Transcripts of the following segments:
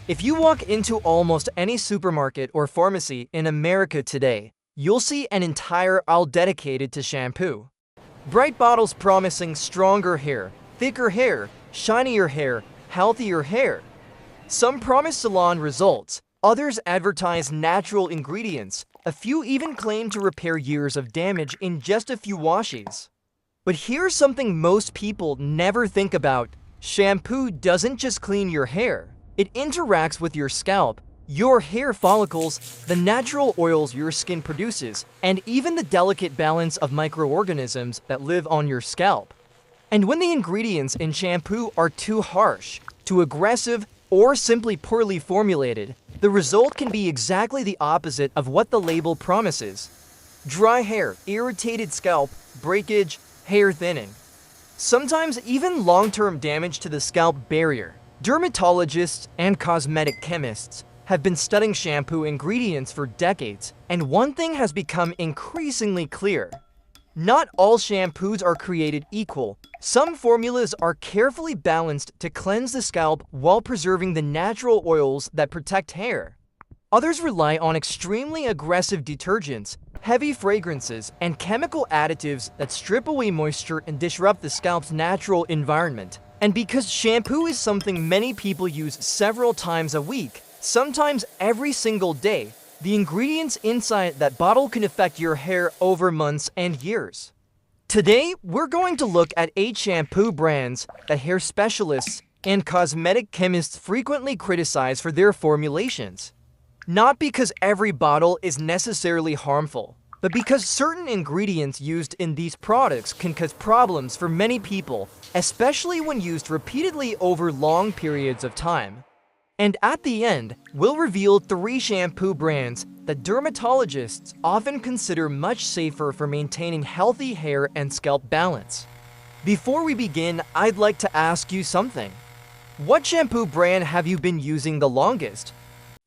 If you walk into almost any supermarket or pharmacy in America today, you'll see an entire aisle dedicated to shampoo. Bright bottles promising stronger hair, thicker hair, shinier hair, healthier hair. Some promise salon results, others advertise natural ingredients, a few even claim to repair years of damage in just a few washes. But here's something most people never think about. Shampoo doesn't just clean your hair. It interacts with your scalp, your hair follicles, the natural oils your skin produces, and even the delicate balance of microorganisms that live on your scalp. And when the ingredients in shampoo are too harsh, too aggressive, or simply poorly formulated, the result can be exactly the opposite of what the label promises. Dry hair, irritated scalp, breakage, hair thinning. Sometimes even long-term damage to the scalp barrier. Dermatologists and cosmetic chemists have been studying shampoo ingredients for decades, and one thing has become increasingly clear. Not all shampoos are created equal. Some formulas are carefully balanced to cleanse the scalp while preserving the natural oils that protect hair. Others rely on extremely aggressive detergents, heavy fragrances, and chemical additives that strip away moisture and disrupt the scalp's natural environment. And because shampoo is something many people use several times a week, sometimes every single day, the ingredients inside that bottle can affect your hair over months and years. Today, we're going to look at 8 shampoo brands that hair specialists and cosmetic chemists frequently criticize for their formulations. Not because every bottle is necessarily harmful, but because certain ingredients used in these products can cause problems for many people, especially when used repeatedly over long periods of time. And at the end, we'll reveal 3 shampoo brands that dermatologists often consider much safer for maintaining healthy hair and scalp balance. Before we begin, I'd like to ask you something. What shampoo brand have you been using the longest?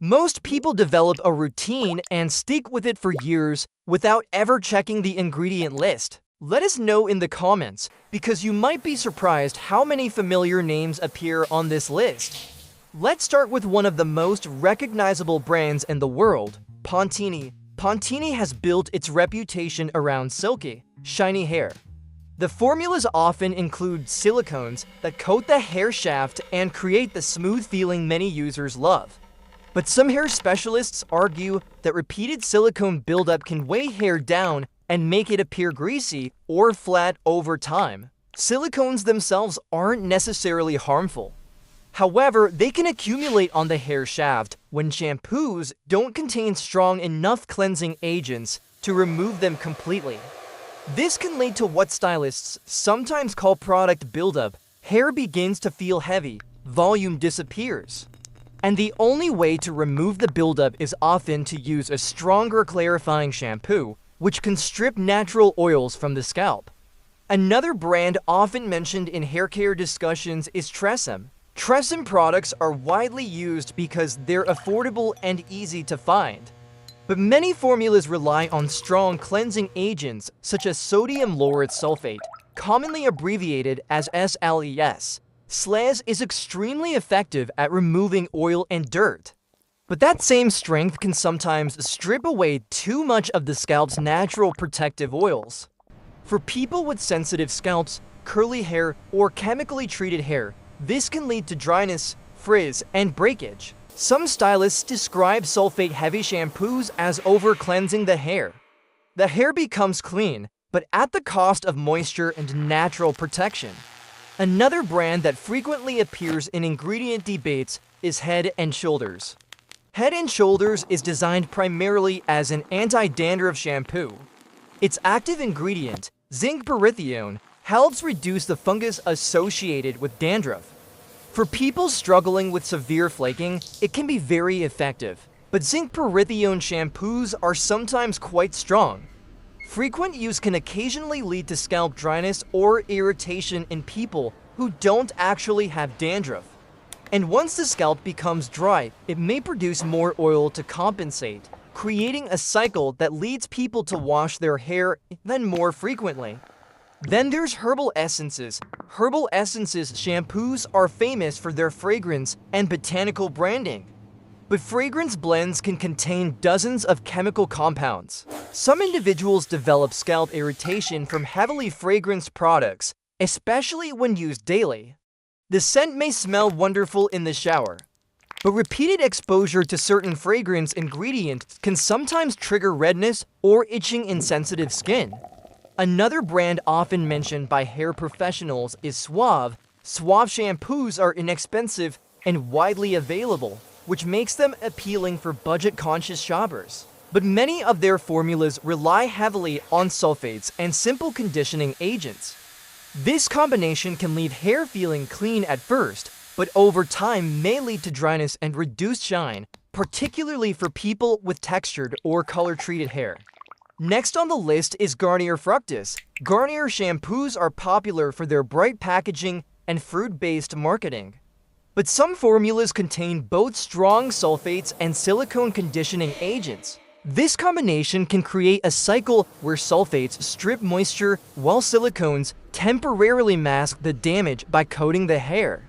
Most people develop a routine and stick with it for years without ever checking the ingredient list. Let us know in the comments, because you might be surprised how many familiar names appear on this list. Let's start with one of the most recognizable brands in the world, Pantene. Pantene has built its reputation around silky, shiny hair. The formulas often include silicones that coat the hair shaft and create the smooth feeling many users love. But some hair specialists argue that repeated silicone buildup can weigh hair down and make it appear greasy or flat over time. Silicones themselves aren't necessarily harmful. However, they can accumulate on the hair shaft when shampoos don't contain strong enough cleansing agents to remove them completely. This can lead to what stylists sometimes call product buildup. Hair begins to feel heavy, volume disappears. And the only way to remove the buildup is often to use a stronger clarifying shampoo, which can strip natural oils from the scalp. Another brand often mentioned in hair care discussions is Tresemme. Tresemme products are widely used because they're affordable and easy to find. But many formulas rely on strong cleansing agents such as sodium lauryl sulfate, commonly abbreviated as SLES. SLES is extremely effective at removing oil and dirt. But that same strength can sometimes strip away too much of the scalp's natural protective oils. For people with sensitive scalps, curly hair, or chemically treated hair, this can lead to dryness, frizz, and breakage. Some stylists describe sulfate-heavy shampoos as over-cleansing the hair. The hair becomes clean, but at the cost of moisture and natural protection. Another brand that frequently appears in ingredient debates is Head & Shoulders. Head & Shoulders is designed primarily as an anti-dandruff shampoo. Its active ingredient, zinc pyrithione, helps reduce the fungus associated with dandruff. For people struggling with severe flaking, it can be very effective. But zinc pyrithione shampoos are sometimes quite strong. Frequent use can occasionally lead to scalp dryness or irritation in people who don't actually have dandruff. And once the scalp becomes dry, it may produce more oil to compensate, creating a cycle that leads people to wash their hair even more frequently. Then there's herbal essences. herbal essences shampoos are famous for their fragrance and botanical branding. But fragrance blends can contain dozens of chemical compounds. Some individuals develop scalp irritation from heavily fragranced products, especially when used daily. The scent may smell wonderful in the shower, but repeated exposure to certain fragrance ingredients can sometimes trigger redness or itching in sensitive skin. Another brand often mentioned by hair professionals is Suave. Suave shampoos are inexpensive and widely available, which makes them appealing for budget-conscious shoppers. But many of their formulas rely heavily on sulfates and simple conditioning agents. This combination can leave hair feeling clean at first, but over time may lead to dryness and reduced shine, particularly for people with textured or color-treated hair. Next on the list is Garnier Fructis. Garnier shampoos are popular for their bright packaging and fruit-based marketing. But some formulas contain both strong sulfates and silicone conditioning agents. This combination can create a cycle where sulfates strip moisture while silicones temporarily mask the damage by coating the hair.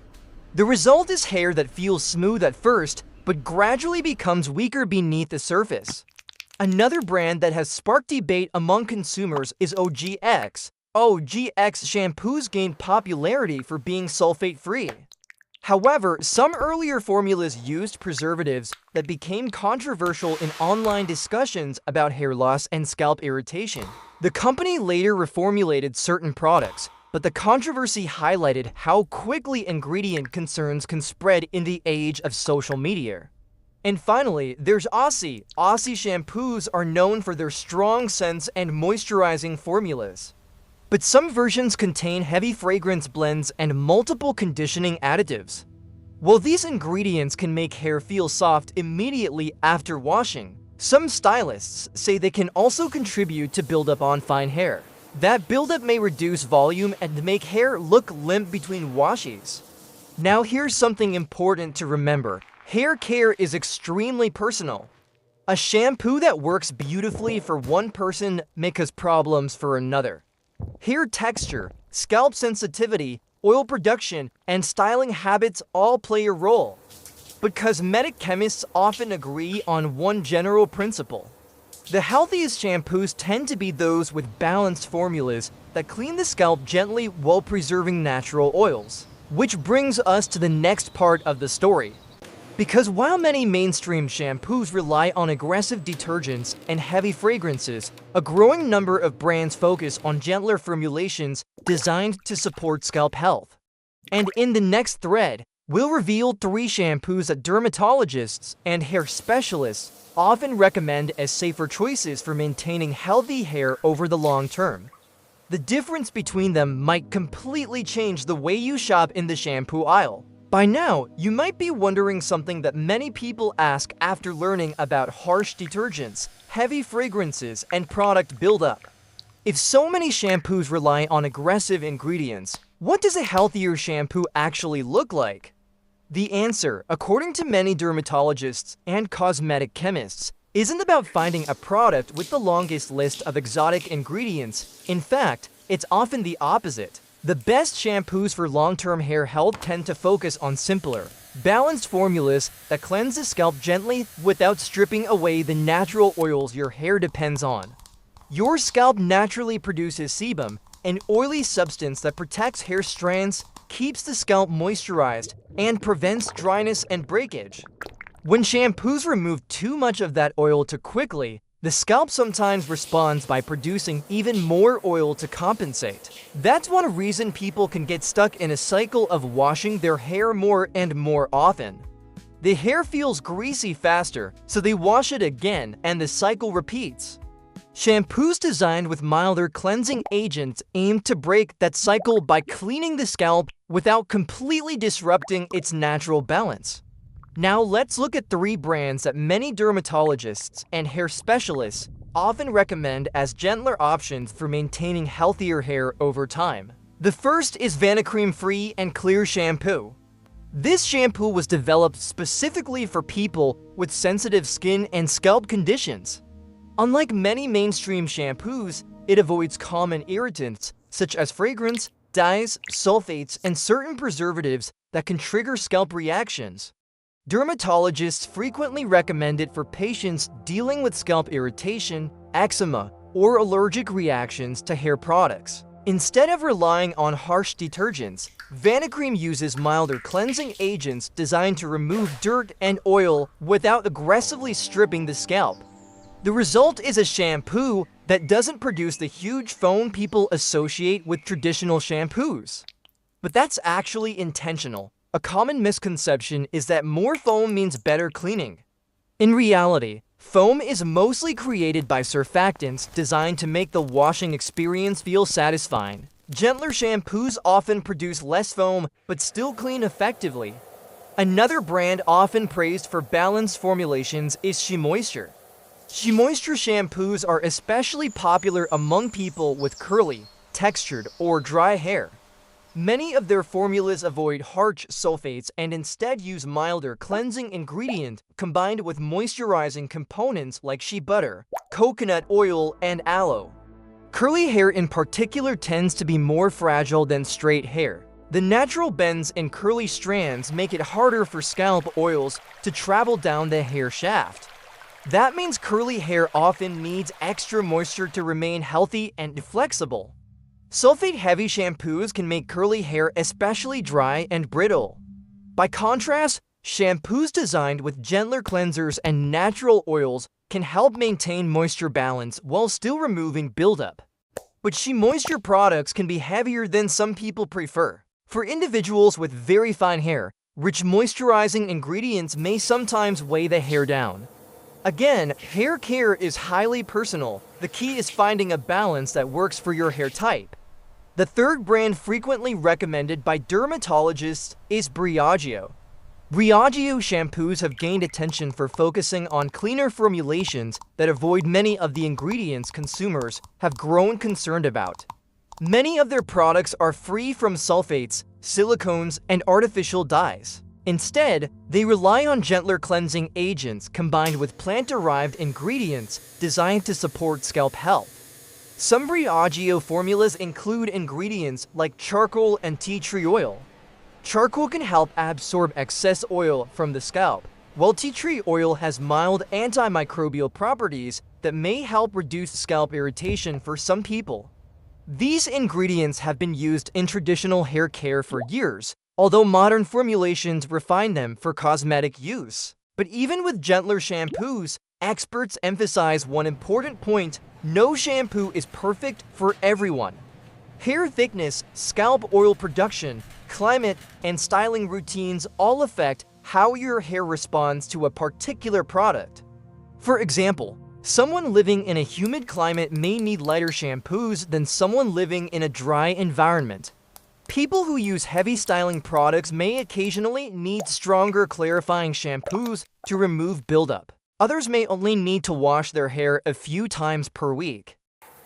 The result is hair that feels smooth at first, but gradually becomes weaker beneath the surface. Another brand that has sparked debate among consumers is OGX. OGX shampoos gained popularity for being sulfate-free. However, some earlier formulas used preservatives that became controversial in online discussions about hair loss and scalp irritation. The company later reformulated certain products, but the controversy highlighted how quickly ingredient concerns can spread in the age of social media. And finally, there's Aussie. Aussie shampoos are known for their strong scents and moisturizing formulas. But some versions contain heavy fragrance blends and multiple conditioning additives. While these ingredients can make hair feel soft immediately after washing, some stylists say they can also contribute to buildup on fine hair. That buildup may reduce volume and make hair look limp between washes. Now here's something important to remember. Hair care is extremely personal. A shampoo that works beautifully for one person may cause problems for another. Hair texture, scalp sensitivity, oil production, and styling habits all play a role. But cosmetic chemists often agree on one general principle. The healthiest shampoos tend to be those with balanced formulas that clean the scalp gently while preserving natural oils. Which brings us to the next part of the story. Because while many mainstream shampoos rely on aggressive detergents and heavy fragrances, a growing number of brands focus on gentler formulations designed to support scalp health. And in the next thread, we'll reveal 3 shampoos that dermatologists and hair specialists often recommend as safer choices for maintaining healthy hair over the long term. The difference between them might completely change the way you shop in the shampoo aisle. By now, you might be wondering something that many people ask after learning about harsh detergents, heavy fragrances, and product buildup. If so many shampoos rely on aggressive ingredients, what does a healthier shampoo actually look like? The answer, according to many dermatologists and cosmetic chemists, isn't about finding a product with the longest list of exotic ingredients. In fact, it's often the opposite. The best shampoos for long-term hair health tend to focus on simpler, balanced formulas that cleanse the scalp gently without stripping away the natural oils your hair depends on. Your scalp naturally produces sebum, an oily substance that protects hair strands, keeps the scalp moisturized, and prevents dryness and breakage. When shampoos remove too much of that oil too quickly, the scalp sometimes responds by producing even more oil to compensate. That's one reason people can get stuck in a cycle of washing their hair more and more often. The hair feels greasy faster, so they wash it again and the cycle repeats. Shampoos designed with milder cleansing agents aim to break that cycle by cleaning the scalp without completely disrupting its natural balance. Now let's look at 3 brands that many dermatologists and hair specialists often recommend as gentler options for maintaining healthier hair over time. The first is Vanicream Free and Clear Shampoo. This shampoo was developed specifically for people with sensitive skin and scalp conditions. Unlike many mainstream shampoos, it avoids common irritants such as fragrance, dyes, sulfates, and certain preservatives that can trigger scalp reactions. Dermatologists frequently recommend it for patients dealing with scalp irritation, eczema, or allergic reactions to hair products. Instead of relying on harsh detergents, Vanicream uses milder cleansing agents designed to remove dirt and oil without aggressively stripping the scalp. The result is a shampoo that doesn't produce the huge foam people associate with traditional shampoos. But that's actually intentional. A common misconception is that more foam means better cleaning. In reality, foam is mostly created by surfactants designed to make the washing experience feel satisfying. Gentler shampoos often produce less foam but still clean effectively. Another brand often praised for balanced formulations is SheMoisture. SheMoisture shampoos are especially popular among people with curly, textured, or dry hair. Many of their formulas avoid harsh sulfates and instead use milder cleansing ingredients combined with moisturizing components like shea butter, coconut oil, and aloe. Curly hair in particular tends to be more fragile than straight hair. The natural bends in curly strands make it harder for scalp oils to travel down the hair shaft. That means curly hair often needs extra moisture to remain healthy and flexible. Sulfate-heavy shampoos can make curly hair especially dry and brittle. By contrast, shampoos designed with gentler cleansers and natural oils can help maintain moisture balance while still removing buildup. But SheMoisture products can be heavier than some people prefer. For individuals with very fine hair, rich moisturizing ingredients may sometimes weigh the hair down. Again, hair care is highly personal. The key is finding a balance that works for your hair type. The third brand frequently recommended by dermatologists is Briogeo. Briogeo shampoos have gained attention for focusing on cleaner formulations that avoid many of the ingredients consumers have grown concerned about. Many of their products are free from sulfates, silicones, and artificial dyes. Instead, they rely on gentler cleansing agents combined with plant-derived ingredients designed to support scalp health. Some Briogeo formulas include ingredients like charcoal and tea tree oil. Charcoal can help absorb excess oil from the scalp, while tea tree oil has mild antimicrobial properties that may help reduce scalp irritation for some people. These ingredients have been used in traditional hair care for years, although modern formulations refine them for cosmetic use. But even with gentler shampoos, experts emphasize one important point: no shampoo is perfect for everyone. Hair thickness, scalp oil production, climate, and styling routines all affect how your hair responds to a particular product. For example, someone living in a humid climate may need lighter shampoos than someone living in a dry environment. People who use heavy styling products may occasionally need stronger clarifying shampoos to remove buildup. Others may only need to wash their hair a few times per week.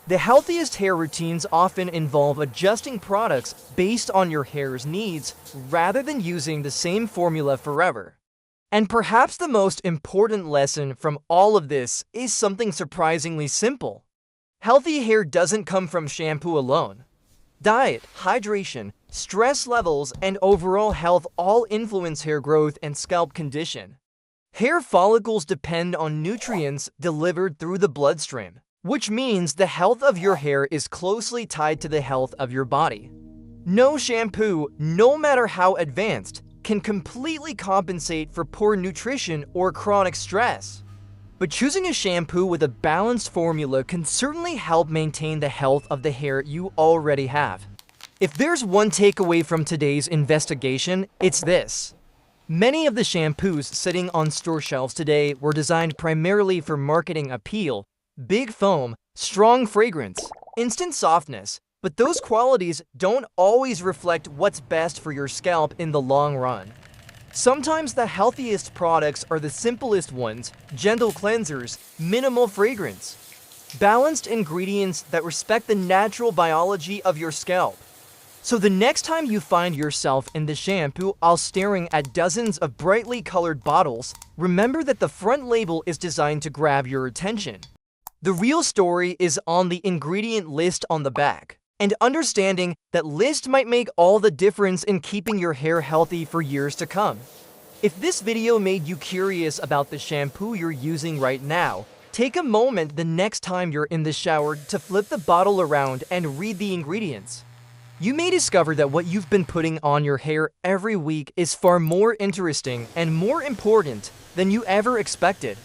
The healthiest hair routines often involve adjusting products based on your hair's needs rather than using the same formula forever. And perhaps the most important lesson from all of this is something surprisingly simple. Healthy hair doesn't come from shampoo alone. Diet, hydration, stress levels, and overall health all influence hair growth and scalp condition. Hair follicles depend on nutrients delivered through the bloodstream, which means the health of your hair is closely tied to the health of your body. No shampoo, no matter how advanced, can completely compensate for poor nutrition or chronic stress. But choosing a shampoo with a balanced formula can certainly help maintain the health of the hair you already have. If there's one takeaway from today's investigation, it's this. Many of the shampoos sitting on store shelves today were designed primarily for marketing appeal, big foam, strong fragrance, instant softness, but those qualities don't always reflect what's best for your scalp in the long run. Sometimes the healthiest products are the simplest ones: gentle cleansers, minimal fragrance, balanced ingredients that respect the natural biology of your scalp. So the next time you find yourself in the shampoo aisle staring at dozens of brightly colored bottles, remember that the front label is designed to grab your attention. The real story is on the ingredient list on the back. and understanding that list might make all the difference in keeping your hair healthy for years to come. If this video made you curious about the shampoo you're using right now, take a moment the next time you're in the shower to flip the bottle around and read the ingredients. You may discover that what you've been putting on your hair every week is far more interesting and more important than you ever expected.